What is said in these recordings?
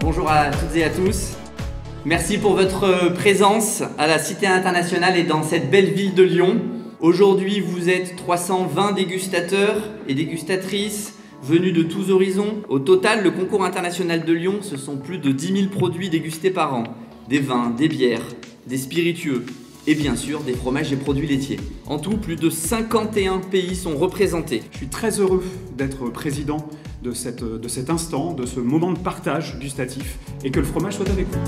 Bonjour à toutes et à tous. Merci pour votre présence à la Cité internationale et dans cette belle ville de Lyon. Aujourd'hui, vous êtes 320 dégustateurs et dégustatrices venus de tous horizons. Au total, le concours international de Lyon, ce sont plus de 10 000 produits dégustés par an. Des vins, des bières, des spiritueux et bien sûr des fromages et produits laitiers. En tout, plus de 51 pays sont représentés. Je suis très heureux d'être président de cet instant, de ce moment de partage gustatif et que le fromage soit avec vous.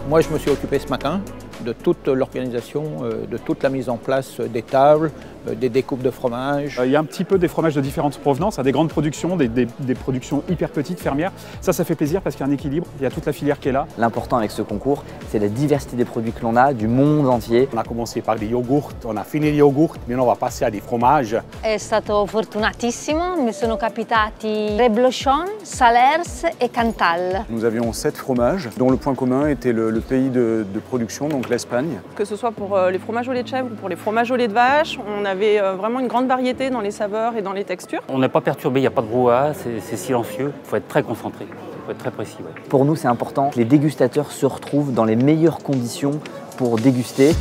Moi, je me suis occupé ce matin de toute l'organisation, de toute la mise en place des tables, des découpes de fromage. Il y a un petit peu des fromages de différentes provenances, des grandes productions, des productions hyper petites, fermières. Ça fait plaisir parce qu'il y a un équilibre, il y a toute la filière qui est là. L'important avec ce concours, c'est la diversité des produits que l'on a, du monde entier. On a commencé par des yogourts, on a fini les yogourts, maintenant on va passer à des fromages. È stato fortunatissimo, mi sono capitati Reblochon, Salers et Cantal. Nous avions 7 fromages, dont le point commun était le pays de production, donc l'Espagne. Que ce soit pour les fromages au lait de chèvre ou pour les fromages au lait de vache, on avait vraiment une grande variété dans les saveurs et dans les textures. On n'est pas perturbé, il n'y a pas de brouhaha, c'est silencieux, il faut être très concentré, il faut être très précis. Ouais. Pour nous, c'est important que les dégustateurs se retrouvent dans les meilleures conditions pour déguster.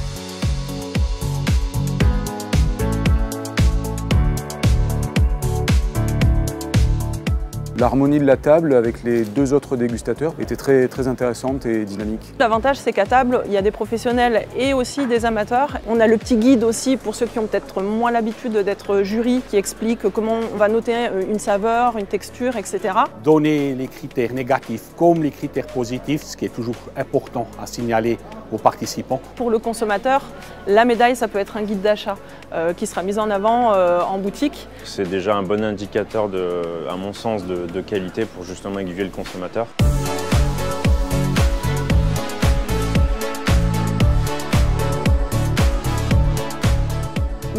L'harmonie de la table avec les 2 autres dégustateurs était très intéressante et dynamique. L'avantage, c'est qu'à table, il y a des professionnels et aussi des amateurs. On a le petit guide aussi pour ceux qui ont peut-être moins l'habitude d'être jury, qui explique comment on va noter une saveur, une texture, etc. Donner les critères négatifs comme les critères positifs, ce qui est toujours important à signaler aux participants. Pour le consommateur, la médaille, ça peut être un guide d'achat qui sera mis en avant en boutique. C'est déjà un bon indicateur, à mon sens, de qualité pour justement aiguiller le consommateur.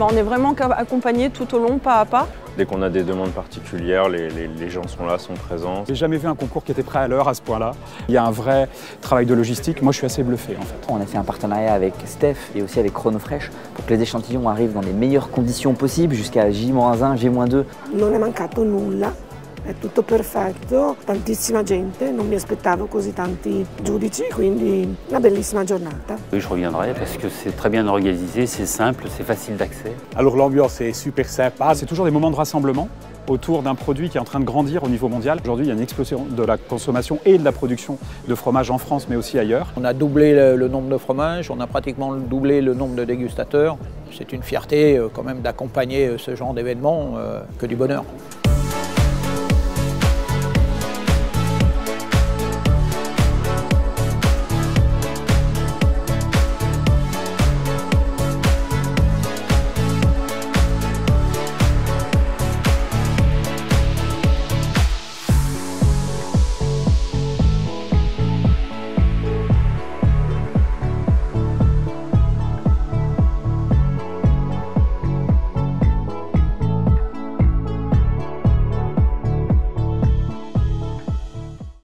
On est vraiment accompagné tout au long, pas à pas. Dès qu'on a des demandes particulières, les gens sont là, sont présents. J'ai jamais vu un concours qui était prêt à l'heure à ce point-là. Il y a un vrai travail de logistique. Moi, je suis assez bluffé en fait. On a fait un partenariat avec Steph et aussi avec Chronofresh pour que les échantillons arrivent dans les meilleures conditions possibles jusqu'à J-1, J-2. Non è mancato nulla. È tutto perfetto, tantissima gente, non mi aspettavo così tanti giudici, quindi una bellissima giornata. Oui, je reviendrai parce que c'est très bien organisé, c'est simple, c'est facile d'accès. Alors l'ambiance est super sympa. C'est toujours des moments de rassemblement autour d'un produit qui est en train de grandir au niveau mondial. Aujourd'hui, il y a une explosion de la consommation et de la production de fromage en France, mais aussi ailleurs. On a doublé le nombre de fromages, on a pratiquement doublé le nombre de dégustateurs. C'est une fierté quand même d'accompagner ce genre d'événement, que du bonheur.